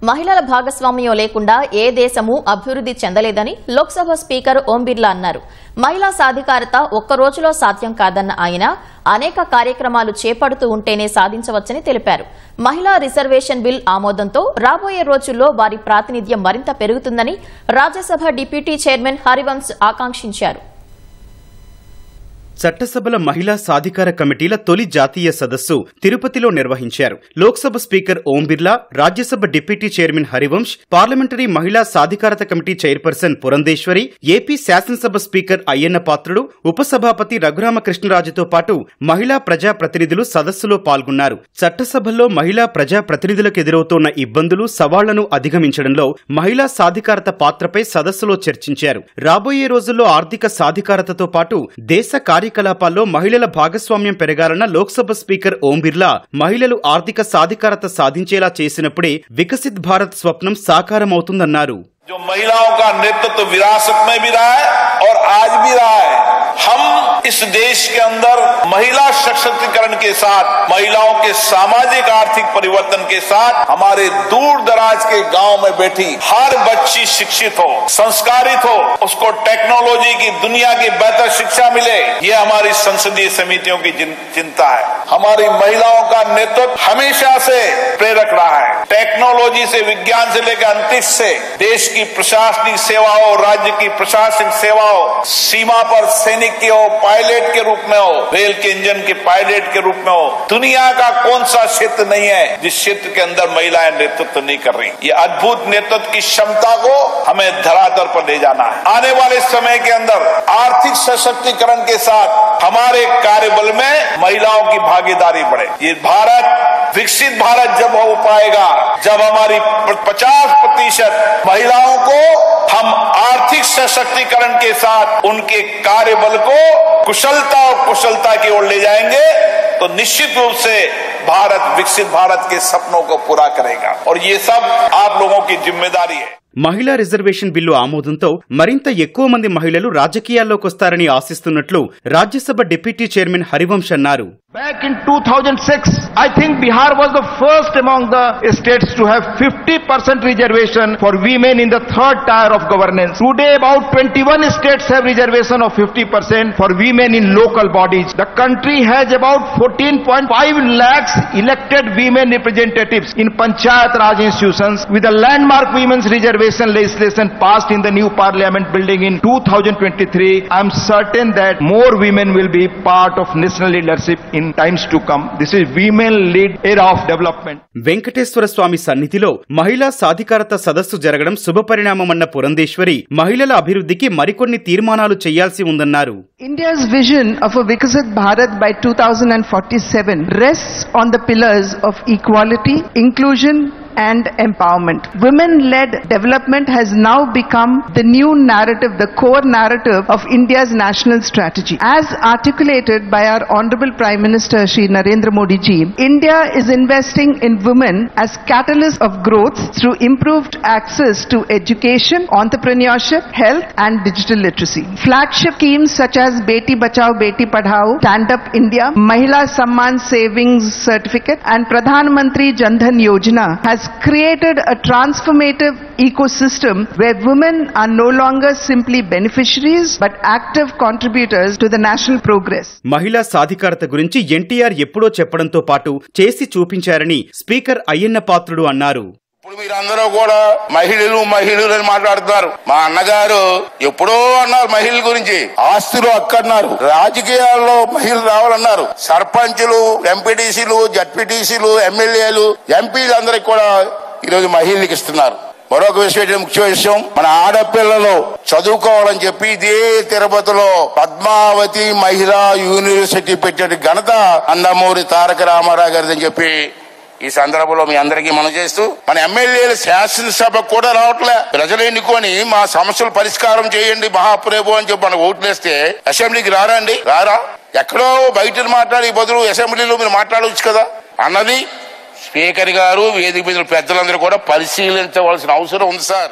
మహిళల భాగస్వామ్యం లేకుండా ఏ దేశమూ అభివృద్ధి చెందలేదని లోక్సభ స్పీకర్ ఓం బిర్లా అన్నారు. మహిళా సాధికారత ఒక్క రోజులో సాధ్యం కాదన్న ఆయన అనేక కార్యక్రమాలు చేపడుతూ ఉంటేనే సాధించవచ్చని తెలిపారు. మహిళా రిజర్వేషన్ బిల్ ఆమోదంతో రాబోయే రోజుల్లో వారి ప్రాతినిధ్యం మరింత పెరుగుతుందని రాజ్యసభ డిప్యూటీ చైర్మన్ హరివంశ్ ఆకాంక్షించారు. చట్టసభల మహిళా సాధికార కమిటీల తొలి జాతీయ సదస్సు తిరుపతిలో నిర్వహించారు. Lok Sabha speaker Om Birla, Rajya Sabha deputy chairman Harivansh, parliamentary మహిళా సాధికారత కమిటీ చైర్పర్సన్ పురంధేశ్వరి, ఏపీ శాసనసభ స్పీకర్ అయ్యన్న పాత్రుడు, ఉపసభాపతి రఘురామకృష్ణరాజుతో పాటు మహిళా ప్రజాప్రతినిధులు సదస్సులో పాల్గొన్నారు. చట్టసభల్లో మహిళా ప్రజాప్రతినిధులకు ఎదురవుతోన్న ఇబ్బందులు, సవాళ్లను అధిగమించడంలో మహిళా సాధికారత పాత్రపై సదస్సులో చర్చించారు. రాబోయే రోజుల్లో ఆర్థిక సాధికారతతో పాటు దేశ కార్యకలాపాల్లో మహిళల భాగస్వామ్యం పెరగాలన్న లోక్సభ స్పీకర్ ఓం బిర్లా, మహిళలు ఆర్థిక సాధికారత సాధించేలా చేసినప్పుడే వికసిత్ భారత్ స్వప్నం సాకారమవుతుందన్నారు. जो महिलाओं का नेतृत्व विरासत में भी रहा है और आज भी रहा है. हम इस देश के अंदर महिला सशक्तिकरण के साथ, महिलाओं के सामाजिक आर्थिक परिवर्तन के साथ, हमारे दूर दराज के गांव में बैठी हर बच्ची शिक्षित हो, संस्कारित हो, उसको टेक्नोलॉजी की दुनिया की बेहतर शिक्षा मिले, ये हमारी संसदीय समितियों की चिंता है. हमारी महिलाओं का नेतृत्व हमेशा से प्रेरक रहा है. टेक्नोलॉजी से, विज्ञान से लेकर अंतरिक्ष से, देश की प्रशासनिक सेवाओं, राज्य की प्रशासनिक सेवाओं, सीमा पर सैनिक के हो, पायलट के रूप में हो, रेल के इंजन के पायलट के रूप में हो, दुनिया का कौन सा क्षेत्र नहीं है जिस क्षेत्र के अंदर महिलाएं नेतृत्व नहीं कर रही. ये अद्भुत नेतृत्व की क्षमता को हमें धरातल पर ले जाना है. आने वाले समय के अंदर आर्थिक सशक्तिकरण के साथ हमारे कार्यबल में महिलाओं की भागीदारी बढ़े. ये भारत विकसित भारत जब हो पाएगा जब हमारी 50% महिलाओं को हम आर्थिक सशक्तिकरण के साथ उनके कार्यबल को कुशलता की ओर ले जाएंगे तो निश्चित रूप से भारत विकसित भारत के सपनों को पूरा करेगा और ये सब आप लोगों की जिम्मेदारी है. మహిళా రిజర్వేషన్ బిల్లు ఆమోదంతో మరింత ఎక్కువ మంది మహిళలు రాజకీయాల్లోకి వస్తారని ఆశిస్తున్నట్లు రాజ్యసభ డిప్యూటీ చైర్మన్ హరివంశ్ అన్నారు. Back in 2006, I think Bihar was the first among the states to have 50% reservation for women in the third tier of governance. Today, about 21 states have reservation of 50% for women in local bodies. The country has about 14.5 lakhs elected women representatives in Panchayat Raj institutions with a landmark women's reservation legislation passed in the new parliament building in 2023. I am certain that more women will be part of national leadership in times to come. This is women lead era of development. Venkateswara స్వామి సన్నిధిలో మహిళా సాధికారత సదస్సు జరగడం శుభపరిణామమన్న పురంధేశ్వరి, మహిళల అభివృద్ధికి మరికొన్ని తీర్మానాలు చేయాల్సి ఉందన్నారు. India's vision of a Viksit Bharat by 2047 rests on the pillars of equality, inclusion and empowerment. Women-led development has now become the new narrative, the core narrative of India's national strategy. As articulated by our Honorable Prime Minister Shri Narendra Modi ji, India is investing in women as catalysts of growth through improved access to education, entrepreneurship, health and digital literacy. Flagship schemes such as Beti Bachao, Beti Padhao, Stand Up India, Mahila Samman Savings Certificate and Pradhan Mantri Jan Dhan Yojana has created a transformative ecosystem where women are no longer simply beneficiaries but active contributors to the national progress. మహిళా సాధికారత గురించి ఎన్టీఆర్ ఎప్పుడో చెప్పడంతో పాటు చేసి చూపించారని speaker Ayyanna పాత్రుడు అన్నారు. ఇప్పుడు మీరందరూ కూడా మహిళలు అని మాట్లాడుతున్నారు. మా అన్నగారు ఎప్పుడో అన్నారు మహిళల గురించి, ఆస్తులు అక్కన్నారు, రాజకీయాల్లో మహిళలు రావాలన్నారు. సర్పంచులు, ఎంపీటీసీలు, జడ్పీటీసీలు, ఎమ్మెల్యేలు, ఎంపీలు అందరికి కూడా ఈరోజు మహిళలకు ఇస్తున్నారు. మరొక విషయం, ముఖ్య విషయం, మన ఆడపిల్లలు చదువుకోవాలని చెప్పి ఇదే తిరుపతిలో పద్మావతి మహిళా యూనివర్సిటీ పెట్టే ఘనత నందమూరి తారక రామారావు గారిదని చెప్పి ఈ సందర్భంలో మీ అందరికీ మనం చేస్తూ, మన ఎమ్మెల్యేలు శాసనసభ కూడా రావట్లే. ప్రజలు ఎన్నుకొని మా సమస్యలు పరిష్కారం చేయండి మహాప్రభు అని చెప్పి మనకు ఓట్లేస్తే అసెంబ్లీకి రారండి, రారా? ఎక్కడో బయట మాట్లాడే బదులు అసెంబ్లీలో మీరు మాట్లాడవచ్చు కదా అన్నది స్పీకర్ గారు, వేదిక మీద పెద్దలందరూ కూడా పరిశీలించవలసిన అవసరం ఉంది సార్.